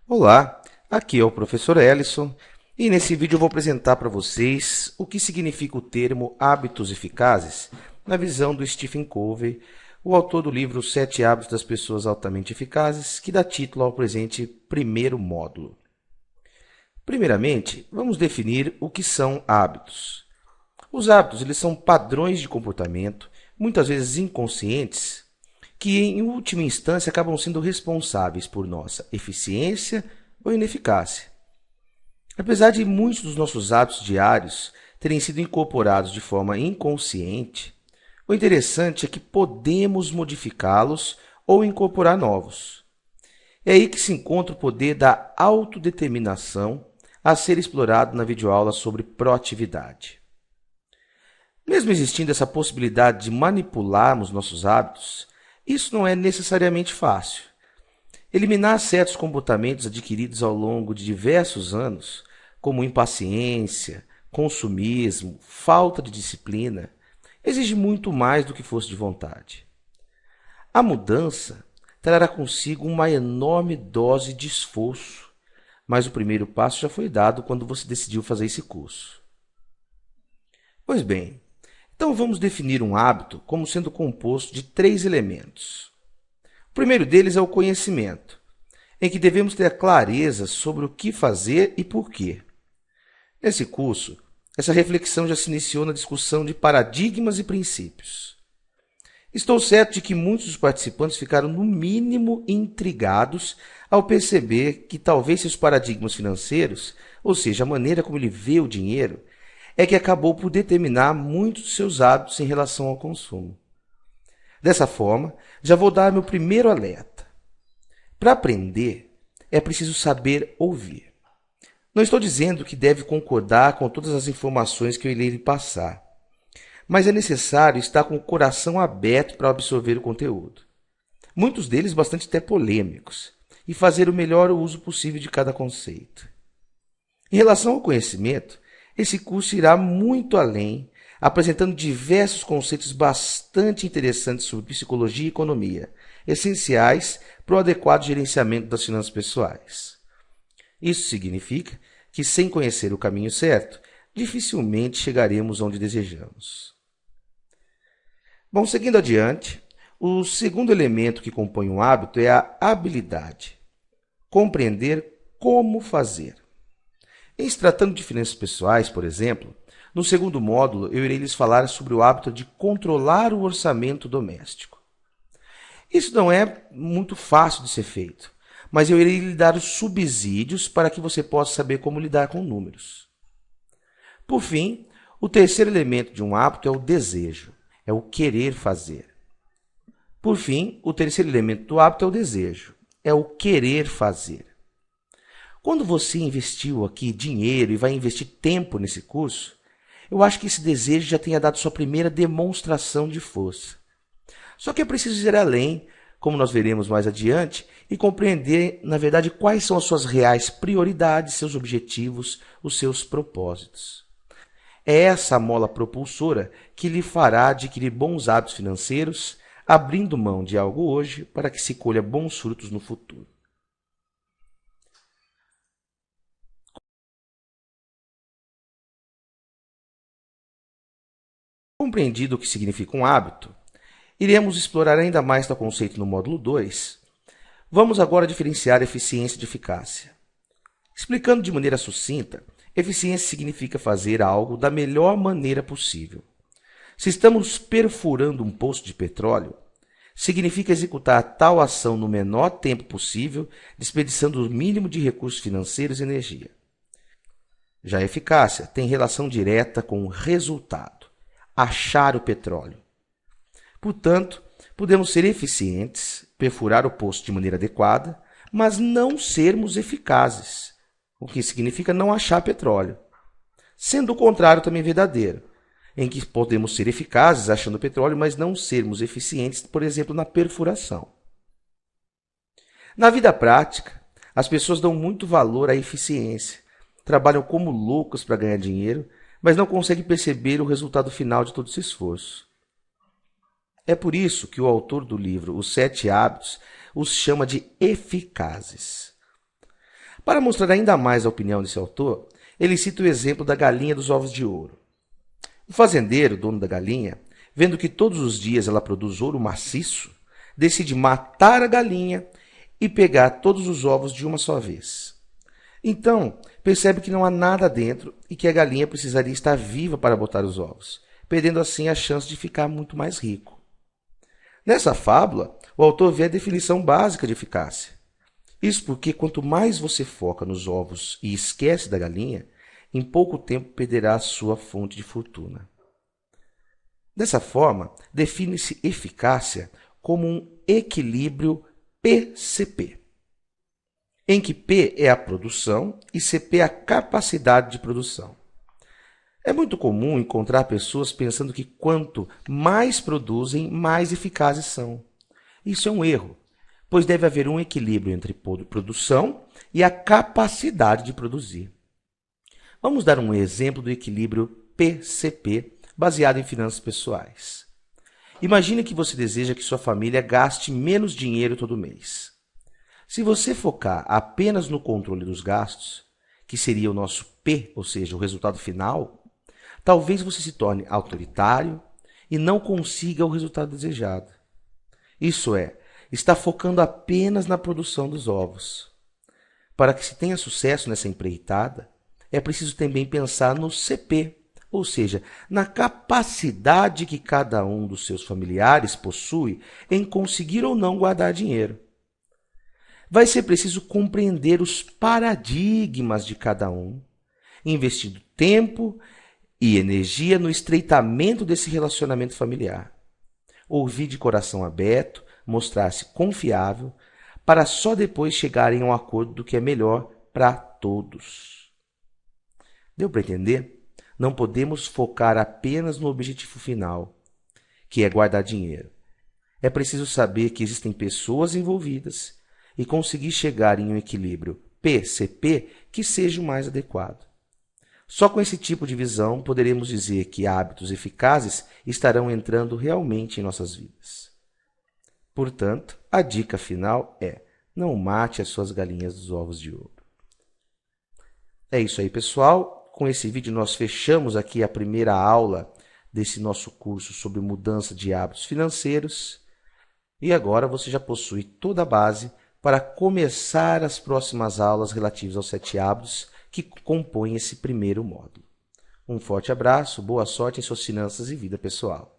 Olá, aqui é o professor Ellison e nesse vídeo eu vou apresentar para vocês o que significa o termo hábitos eficazes na visão do Stephen Covey, o autor do livro Os 7 Hábitos das Pessoas Altamente Eficazes, que dá título ao presente primeiro módulo. Primeiramente, vamos definir o que são hábitos. Os hábitos eles são padrões de comportamento, muitas vezes inconscientes, que em última instância acabam sendo responsáveis por nossa eficiência ou ineficácia. Apesar de muitos dos nossos hábitos diários terem sido incorporados de forma inconsciente, o interessante é que podemos modificá-los ou incorporar novos. É aí que se encontra o poder da autodeterminação a ser explorado na videoaula sobre proatividade. Mesmo existindo essa possibilidade de manipularmos nossos hábitos, isso não é necessariamente fácil. Eliminar certos comportamentos adquiridos ao longo de diversos anos, como impaciência, consumismo, falta de disciplina, exige muito mais do que força de vontade. A mudança trará consigo uma enorme dose de esforço, mas o primeiro passo já foi dado quando você decidiu fazer esse curso. Pois bem, então vamos definir um hábito como sendo composto de 3 elementos. O primeiro deles é o conhecimento, em que devemos ter clareza sobre o que fazer e por quê. Nesse curso, essa reflexão já se iniciou na discussão de paradigmas e princípios. Estou certo de que muitos dos participantes ficaram, no mínimo, intrigados ao perceber que talvez seus paradigmas financeiros, ou seja, a maneira como ele vê o dinheiro, é que acabou por determinar muitos dos seus hábitos em relação ao consumo. Dessa forma, já vou dar meu primeiro alerta. Para aprender, é preciso saber ouvir. Não estou dizendo que deve concordar com todas as informações que eu irei lhe passar, mas é necessário estar com o coração aberto para absorver o conteúdo. Muitos deles bastante até polêmicos, e fazer o melhor uso possível de cada conceito. Em relação ao conhecimento, esse curso irá muito além, apresentando diversos conceitos bastante interessantes sobre psicologia e economia, essenciais para o adequado gerenciamento das finanças pessoais. Isso significa que, sem conhecer o caminho certo, dificilmente chegaremos onde desejamos. Bom, seguindo adiante, o segundo elemento que compõe um hábito é a habilidade. Compreender como fazer. Em se tratando de finanças pessoais, por exemplo, no segundo módulo eu irei lhes falar sobre o hábito de controlar o orçamento doméstico. Isso não é muito fácil de ser feito, mas eu irei lhe dar os subsídios para que você possa saber como lidar com números. Por fim, o terceiro elemento de um hábito é o desejo, é o querer fazer. Por fim, o terceiro elemento do hábito é o desejo, é o querer fazer. Quando você investiu aqui dinheiro e vai investir tempo nesse curso, eu acho que esse desejo já tenha dado sua primeira demonstração de força. Só que é preciso ir além, como nós veremos mais adiante, e compreender, na verdade, quais são as suas reais prioridades, seus objetivos, os seus propósitos. É essa a mola propulsora que lhe fará adquirir bons hábitos financeiros, abrindo mão de algo hoje para que se colha bons frutos no futuro. Compreendido o que significa um hábito, iremos explorar ainda mais tal conceito no módulo 2. Vamos agora diferenciar eficiência de eficácia. Explicando de maneira sucinta, eficiência significa fazer algo da melhor maneira possível. Se estamos perfurando um poço de petróleo, significa executar tal ação no menor tempo possível, desperdiçando o mínimo de recursos financeiros e energia. Já a eficácia tem relação direta com o resultado, achar o petróleo. Portanto, podemos ser eficientes, perfurar o poço de maneira adequada, mas não sermos eficazes, o que significa não achar petróleo. Sendo o contrário também verdadeiro, em que podemos ser eficazes achando petróleo, mas não sermos eficientes, por exemplo, na perfuração. Na vida prática, as pessoas dão muito valor à eficiência, trabalham como loucos para ganhar dinheiro, mas não conseguem perceber o resultado final de todo esse esforço. É por isso que o autor do livro Os 7 Hábitos os chama de eficazes. Para mostrar ainda mais a opinião desse autor, ele cita o exemplo da galinha dos ovos de ouro. O fazendeiro, dono da galinha, vendo que todos os dias ela produz ouro maciço, decide matar a galinha e pegar todos os ovos de uma só vez. Então, percebe que não há nada dentro e que a galinha precisaria estar viva para botar os ovos, perdendo assim a chance de ficar muito mais rico. Nessa fábula, o autor vê a definição básica de eficácia. Isso porque quanto mais você foca nos ovos e esquece da galinha, em pouco tempo perderá a sua fonte de fortuna. Dessa forma, define-se eficácia como um equilíbrio PCP, em que P é a produção e CP a capacidade de produção. É muito comum encontrar pessoas pensando que quanto mais produzem, mais eficazes são. Isso é um erro, pois deve haver um equilíbrio entre produção e a capacidade de produzir. Vamos dar um exemplo do equilíbrio PCP baseado em finanças pessoais. Imagine que você deseja que sua família gaste menos dinheiro todo mês. Se você focar apenas no controle dos gastos, que seria o nosso P, ou seja, o resultado final, talvez você se torne autoritário e não consiga o resultado desejado. Isso é, está focando apenas na produção dos ovos. Para que se tenha sucesso nessa empreitada, é preciso também pensar no CP, ou seja, na capacidade que cada um dos seus familiares possui em conseguir ou não guardar dinheiro. Vai ser preciso compreender os paradigmas de cada um, investindo tempo e energia no estreitamento desse relacionamento familiar. Ouvir de coração aberto, mostrar-se confiável, para só depois chegarem a um acordo do que é melhor para todos. Deu para entender? Não podemos focar apenas no objetivo final, que é guardar dinheiro. É preciso saber que existem pessoas envolvidas e conseguir chegar em um equilíbrio PCP que seja o mais adequado. Só com esse tipo de visão poderemos dizer que hábitos eficazes estarão entrando realmente em nossas vidas. Portanto, a dica final é: não mate as suas galinhas dos ovos de ouro. É isso aí, pessoal. Com esse vídeo nós fechamos aqui a primeira aula desse nosso curso sobre mudança de hábitos financeiros. E agora você já possui toda a base para começar as próximas aulas relativas aos 7 hábitos que compõem esse primeiro módulo. Um forte abraço, boa sorte em suas finanças e vida pessoal.